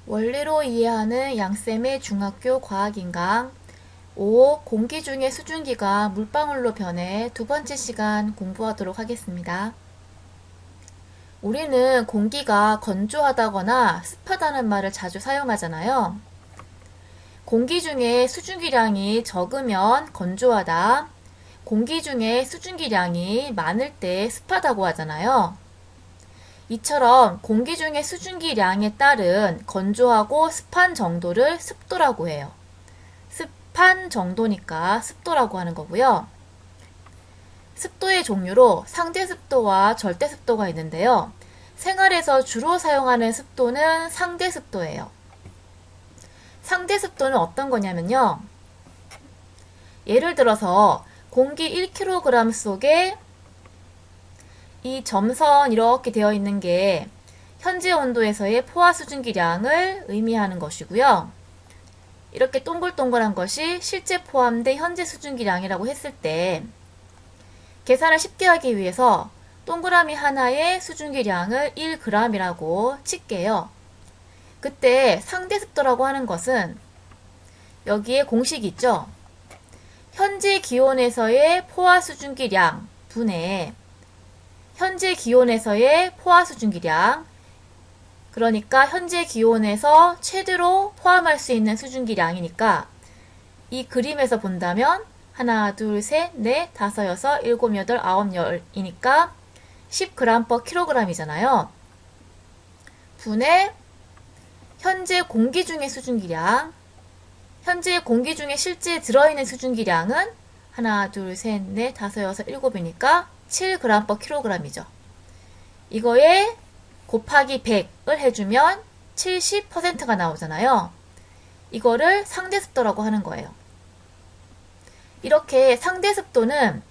원리로 이해하는 양쌤의 중학교 과학인강 5. 공기 중의 수증기가 물방울로 변해 두 번째 시간 공부하도록 하겠습니다. 우리는 공기가 건조하다거나 습하다는 말을 자주 사용하잖아요. 공기 중에 수증기량이 적으면 건조하다, 공기 중에 수증기량이 많을 때 습하다고 하잖아요. 이처럼 공기 중의 수증기량에 따른 건조하고 습한 정도를 습도라고 해요. 습한 정도니까 습도라고 하는 거고요. 습도의 종류로 상대습도와 절대습도가 있는데요. 생활에서 주로 사용하는 습도는 상대습도예요. 상대습도는 어떤 거냐면요. 예를 들어서 공기 1kg 속에 이 점선 이렇게 되어 있는 게 현재 온도에서의 포화 수증기량을 의미하는 것이고요. 이렇게 동글동글한 것이 실제 포함된 현재 수증기량이라고 했을 때 계산을 쉽게 하기 위해서 동그라미 하나의 수증기량을 1g이라고 칠게요. 그때 상대습도라고 하는 것은 여기에 공식이 있죠. 현재 기온에서의 포화 수증기량 분의 현재 기온에서의 포화 수증기량, 그러니까 현재 기온에서 최대로 포함할 수 있는 수증기량이니까 이 그림에서 본다면 하나, 둘, 셋, 넷, 다섯, 여섯, 일곱, 여덟, 아홉, 열이니까 10g/kg이잖아요. 분의 현재 공기 중의 수증기량, 현재 공기 중에 실제 들어있는 수증기량은 하나, 둘, 셋, 넷, 다섯, 여섯, 일곱이니까 7g/kg이죠. 이거에 곱하기 100을 해주면 70%가 나오잖아요. 이거를 상대습도라고 하는 거예요. 이렇게 상대습도는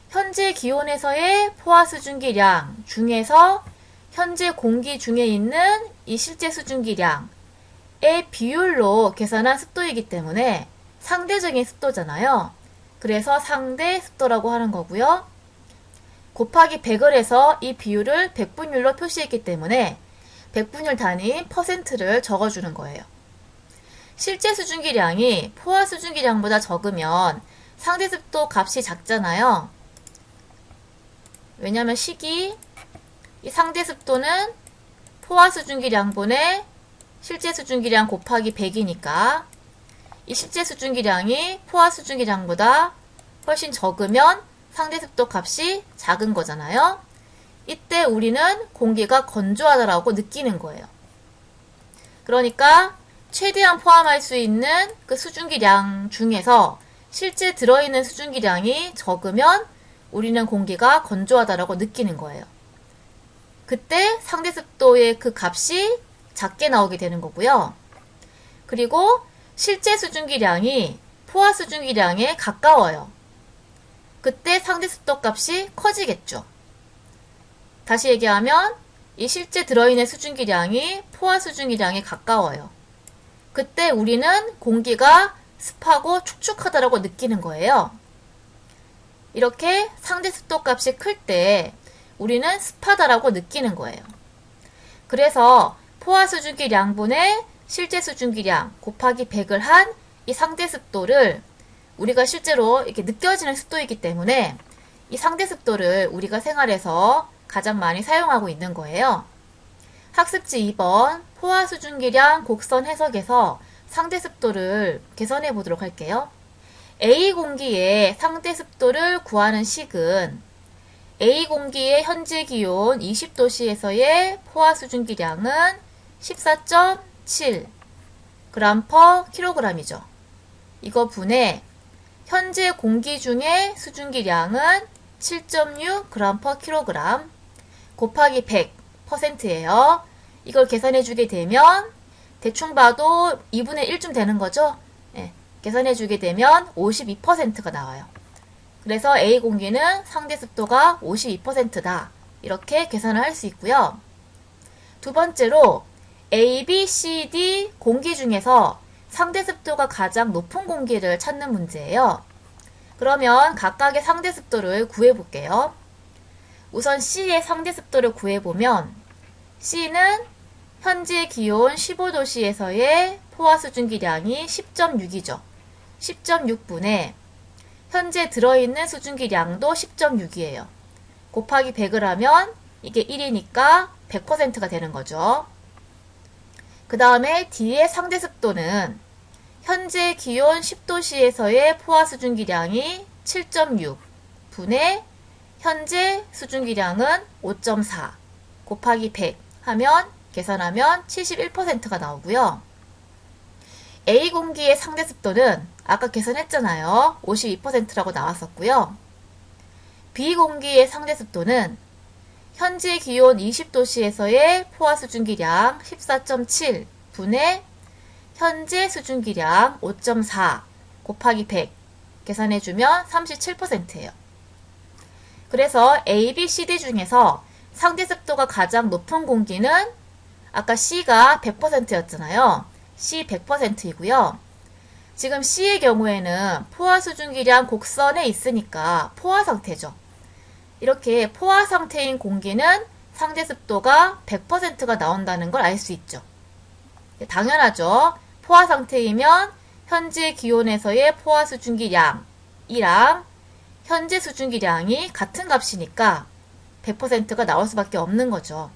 현재 기온에서의 포화 수증기량 중에서 현재 공기 중에 있는 이 실제 수증기량의 비율로 계산한 습도이기 때문에 상대적인 습도잖아요. 그래서 상대습도라고 하는 거고요. 곱하기 100을 해서 이 비율을 백분율로 표시했기 때문에 백분율 단위인 퍼센트를 적어주는 거예요. 실제 수증기량이 포화 수증기량보다 적으면 상대습도 값이 작잖아요. 왜냐하면 이 상대습도는 포화 수증기량분의 실제 수증기량 곱하기 100이니까 이 실제 수증기량이 포화 수증기량보다 훨씬 적으면 상대습도 값이 작은 거잖아요. 이때 우리는 공기가 건조하다라고 느끼는 거예요. 그러니까 최대한 포함할 수 있는 그 수증기량 중에서 실제 들어있는 수증기량이 적으면 우리는 공기가 건조하다라고 느끼는 거예요. 그때 상대습도의 그 값이 작게 나오게 되는 거고요. 그리고 실제 수증기량이 포화 수증기량에 가까워요. 그때 상대습도 값이 커지겠죠. 다시 얘기하면 이 실제 들어있는 수증기량이 포화 수증기량에 가까워요. 그때 우리는 공기가 습하고 축축하다라고 느끼는 거예요. 이렇게 상대습도 값이 클 때 우리는 습하다라고 느끼는 거예요. 그래서 포화 수증기량분의 실제 수증기량 곱하기 100을 한 이 상대습도를 우리가 실제로 이렇게 느껴지는 습도이기 때문에 이 상대습도를 우리가 생활에서 가장 많이 사용하고 있는 거예요. 학습지 2번 포화 수증기량 곡선 해석에서 상대습도를 계산해 보도록 할게요. A 공기의 상대습도를 구하는 식은 A 공기의 현재 기온 20도씨에서의 포화 수증기량은 14.7 g/kg이죠. 이거 분해 현재 공기 중의 수증기량은 7.6 g/kg 곱하기 100%예요. 이걸 계산해 주게 되면 대충 봐도 2분의 1쯤 되는 거죠. 네, 계산해 주게 되면 52%가 나와요. 그래서 A 공기는 상대습도가 52%다. 이렇게 계산을 할 수 있고요. 두 번째로 A, B, C, D 공기 중에서 상대습도가 가장 높은 공기를 찾는 문제예요. 그러면 각각의 상대습도를 구해볼게요. 우선 C의 상대습도를 구해보면 C는 현재 기온 15도씨에서의 포화 수증기량이 10.6이죠. 10.6분에 현재 들어있는 수증기량도 10.6이에요. 곱하기 100을 하면 이게 1이니까 100%가 되는 거죠. 그 다음에 D의 상대 습도는 현재 기온 10도씨에서의 포화 수증기량이 7.6분의 현재 수증기량은 5.4 곱하기 100 하면 계산하면 71%가 나오고요. A 공기의 상대 습도는 아까 계산했잖아요. 52%라고 나왔었고요. B 공기의 상대 습도는 현재 기온 20도씨에서의 포화 수증기량 14.7분의 현재 수증기량 5.4 곱하기 100 계산해주면 37%예요. 그래서 A, B, C, D 중에서 상대 습도가 가장 높은 공기는 아까 C가 100%였잖아요. C 100%이고요. 지금 C의 경우에는 포화 수증기량 곡선에 있으니까 포화 상태죠. 이렇게 포화 상태인 공기는 상대 습도가 100%가 나온다는 걸 알 수 있죠. 당연하죠. 포화 상태이면 현재 기온에서의 포화 수증기량이랑 현재 수증기량이 같은 값이니까 100%가 나올 수밖에 없는 거죠.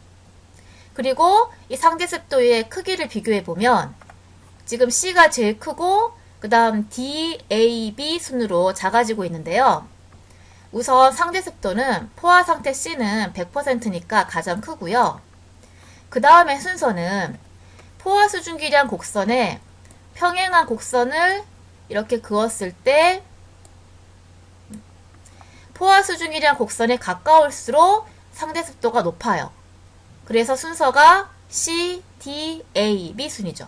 그리고 이 상대 습도의 크기를 비교해 보면 지금 C가 제일 크고 그 다음 D, A, B 순으로 작아지고 있는데요. 우선 상대 습도는 포화 상태 C는 100%니까 가장 크고요. 그 다음에 순서는 포화 수증기량 곡선에 평행한 곡선을 이렇게 그었을 때 포화 수증기량 곡선에 가까울수록 상대 습도가 높아요. 그래서 순서가 C, D, A, B 순이죠.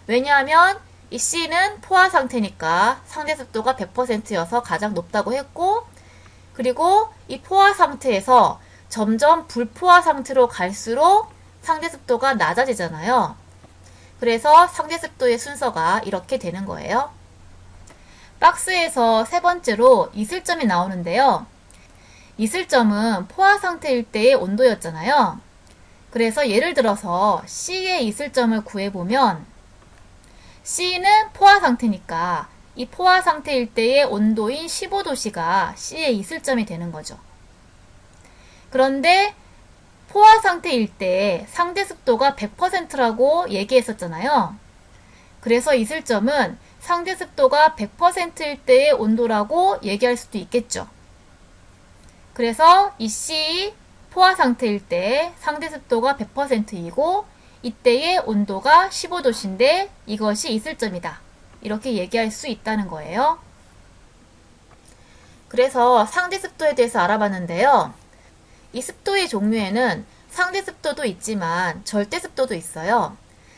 왜냐하면 이 C는 포화 상태니까 상대 습도가 100%여서 가장 높다고 했고, 그리고 이 포화 상태에서 점점 불포화 상태로 갈수록 상대 습도가 낮아지잖아요. 그래서 상대 습도의 순서가 이렇게 되는 거예요. 박스에서 세 번째로 이슬점이 나오는데요. 이슬점은 포화 상태일 때의 온도였잖아요. 그래서 예를 들어서 C의 이슬점을 구해보면 C는 포화 상태니까 이 포화 상태일 때의 온도인 15도씨가 C의 이슬점이 되는 거죠. 그런데 포화 상태일 때 상대 습도가 100%라고 얘기했었잖아요. 그래서 이슬점은 상대 습도가 100%일 때의 온도라고 얘기할 수도 있겠죠. 그래서 이 C 포화 상태일 때 상대 습도가 100%이고 이때의 온도가 15도씨인데 이것이 이슬점이다. 이렇게 얘기할 수 있다는 거예요. 그래서 상대 습도에 대해서 알아봤는데요. 이 습도의 종류에는 상대 습도도 있지만 절대 습도도 있어요.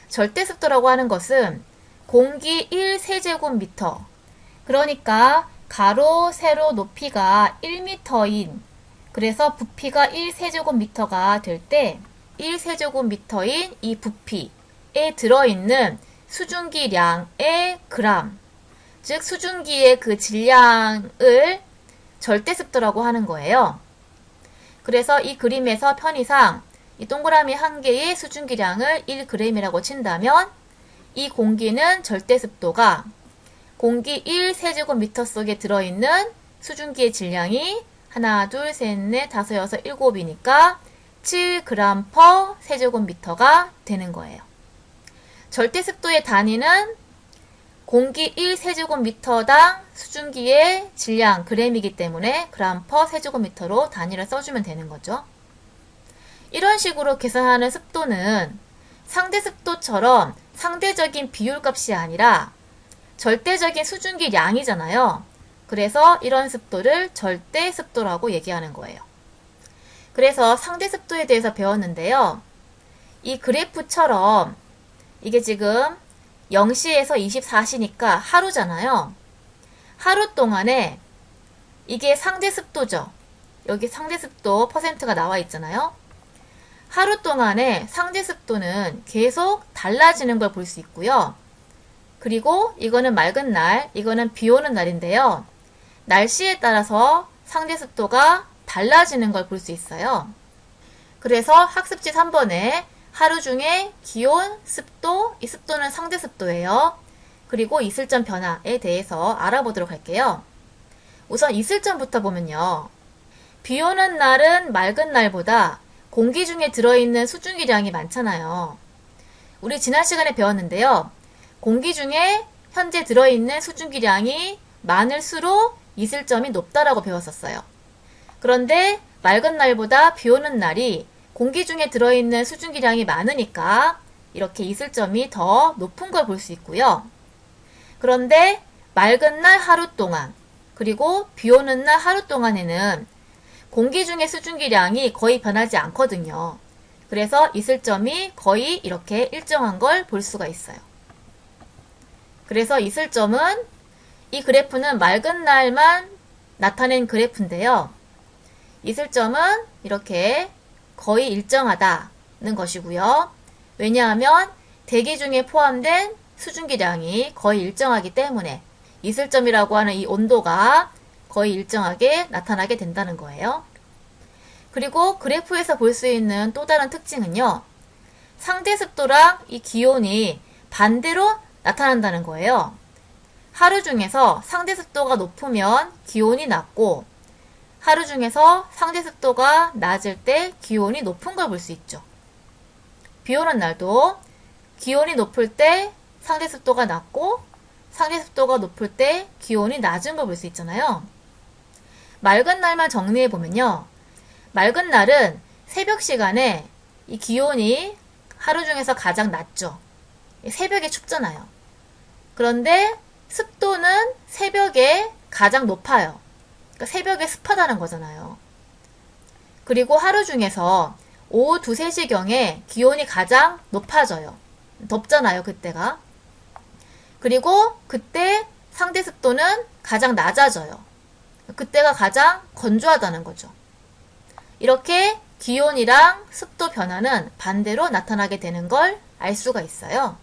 절대 습도라고 하는 것은 공기 1세제곱미터, 그러니까 가로, 세로 높이가 1m인, 그래서 부피가 1세제곱미터가 될 때 1세제곱미터인 이 부피에 들어있는 수증기량의 그람, 즉 수증기의 그 질량을 절대 습도라고 하는 거예요. 그래서 이 그림에서 편의상 이 동그라미 한 개의 수증기량을 1g이라고 친다면 이 공기는 절대 습도가 공기 1세제곱미터 속에 들어있는 수증기의 질량이 하나, 둘, 셋, 넷, 다섯, 여섯, 일곱이니까 7g per 세제곱미터가 되는 거예요. 절대 습도의 단위는 공기 1세제곱미터당 수증기의 질량 g이기 때문에 g per 세제곱미터로 단위를 써주면 되는 거죠. 이런 식으로 계산하는 습도는 상대 습도처럼 상대적인 비율값이 아니라 절대적인 수증기량이잖아요. 그래서 이런 습도를 절대 습도라고 얘기하는 거예요. 그래서 상대 습도에 대해서 배웠는데요. 이 그래프처럼 이게 지금 0시에서 24시니까 하루잖아요. 하루 동안에 이게 상대 습도죠. 여기 상대 습도 퍼센트가 나와 있잖아요. 하루 동안에 상대 습도는 계속 달라지는 걸 볼 수 있고요. 그리고 이거는 맑은 날, 이거는 비 오는 날인데요. 날씨에 따라서 상대 습도가 달라지는 걸 볼 수 있어요. 그래서 학습지 3번에 하루 중에 기온, 습도, 이 습도는 상대 습도예요. 그리고 이슬점 변화에 대해서 알아보도록 할게요. 우선 이슬점부터 보면요. 비 오는 날은 맑은 날보다 공기 중에 들어있는 수증기량이 많잖아요. 우리 지난 시간에 배웠는데요. 공기 중에 현재 들어있는 수증기량이 많을수록 이슬점이 높다라고 배웠었어요. 그런데 맑은 날보다 비 오는 날이 공기 중에 들어있는 수증기량이 많으니까 이렇게 이슬점이 더 높은 걸 볼 수 있고요. 그런데 맑은 날 하루 동안 그리고 비 오는 날 하루 동안에는 공기 중의 수증기량이 거의 변하지 않거든요. 그래서 이슬점이 거의 이렇게 일정한 걸 볼 수가 있어요. 그래서 이슬점은 이 그래프는 맑은 날만 나타낸 그래프인데요. 이슬점은 이렇게 거의 일정하다는 것이고요. 왜냐하면 대기 중에 포함된 수증기량이 거의 일정하기 때문에 이슬점이라고 하는 이 온도가 거의 일정하게 나타나게 된다는 거예요. 그리고 그래프에서 볼 수 있는 또 다른 특징은요. 상대 습도랑 이 기온이 반대로 나타난다는 거예요. 하루 중에서 상대 습도가 높으면 기온이 낮고 하루 중에서 상대 습도가 낮을 때 기온이 높은 걸 볼 수 있죠. 비 오는 날도 기온이 높을 때 상대 습도가 낮고 상대 습도가 높을 때 기온이 낮은 걸 볼 수 있잖아요. 맑은 날만 정리해 보면요. 맑은 날은 새벽 시간에 이 기온이 하루 중에서 가장 낮죠. 새벽에 춥잖아요. 그런데 습도는 새벽에 가장 높아요. 그러니까 새벽에 습하다는 거잖아요. 그리고 하루 중에서 오후 2, 3시경에 기온이 가장 높아져요. 덥잖아요, 그때가. 그리고 그때 상대 습도는 가장 낮아져요. 그때가 가장 건조하다는 거죠. 이렇게 기온이랑 습도 변화는 반대로 나타나게 되는 걸 알 수가 있어요.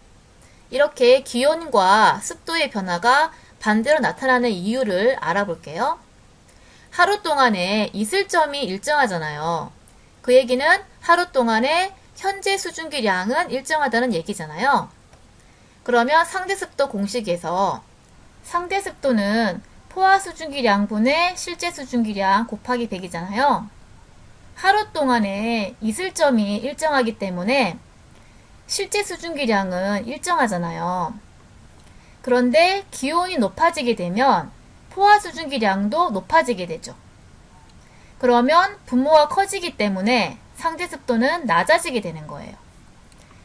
이렇게 기온과 습도의 변화가 반대로 나타나는 이유를 알아볼게요. 하루 동안에 이슬점이 일정하잖아요. 그 얘기는 하루 동안에 현재 수증기량은 일정하다는 얘기잖아요. 그러면 상대습도 공식에서 상대습도는 포화 수증기량분의 실제 수증기량 곱하기 100이잖아요. 하루 동안에 이슬점이 일정하기 때문에 실제 수증기량은 일정하잖아요. 그런데 기온이 높아지게 되면 포화 수증기량도 높아지게 되죠. 그러면 분모가 커지기 때문에 상대 습도는 낮아지게 되는 거예요.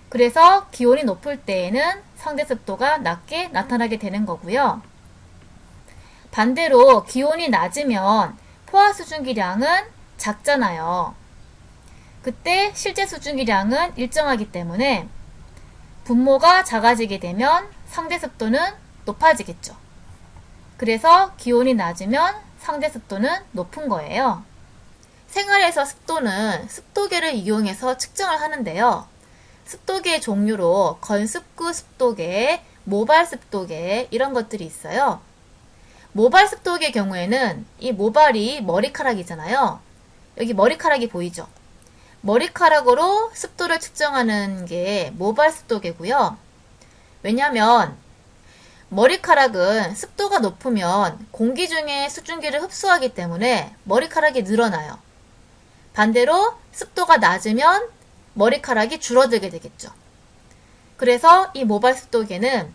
그래서 기온이 높을 때에는 상대 습도가 낮게 나타나게 되는 거고요. 반대로 기온이 낮으면 포화 수증기량은 작잖아요. 그때 실제 수증기량은 일정하기 때문에 분모가 작아지게 되면 상대 습도는 높아지겠죠. 그래서 기온이 낮으면 상대 습도는 높은 거예요. 생활에서 습도는 습도계를 이용해서 측정을 하는데요. 습도계 종류로 건습구 습도계, 모발 습도계 이런 것들이 있어요. 모발 습도계 경우에는 이 모발이 머리카락이잖아요. 여기 머리카락이 보이죠? 머리카락으로 습도를 측정하는 게 모발 습도계고요. 왜냐하면 머리카락은 습도가 높으면 공기 중에 수증기를 흡수하기 때문에 머리카락이 늘어나요. 반대로 습도가 낮으면 머리카락이 줄어들게 되겠죠. 그래서 이 모발 습도계는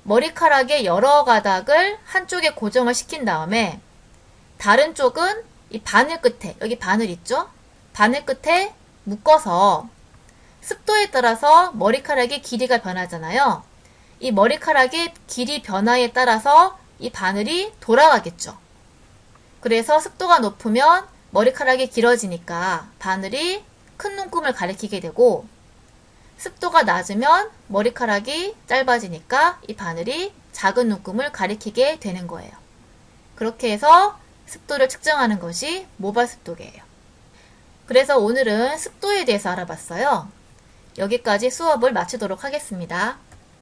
머리카락의 여러 가닥을 한쪽에 고정을 시킨 다음에 다른 쪽은 이 바늘 끝에, 여기 바늘 있죠? 바늘 끝에 묶어서 습도에 따라서 머리카락의 길이가 변하잖아요. 이 머리카락의 길이 변화에 따라서 이 바늘이 돌아가겠죠. 그래서 습도가 높으면 머리카락이 길어지니까 바늘이 큰 눈금을 가리키게 되고 습도가 낮으면 머리카락이 짧아지니까 이 바늘이 작은 눈금을 가리키게 되는 거예요. 그렇게 해서 습도를 측정하는 것이 모발 습도계예요. 그래서 오늘은 습도에 대해서 알아봤어요. 여기까지 수업을 마치도록 하겠습니다.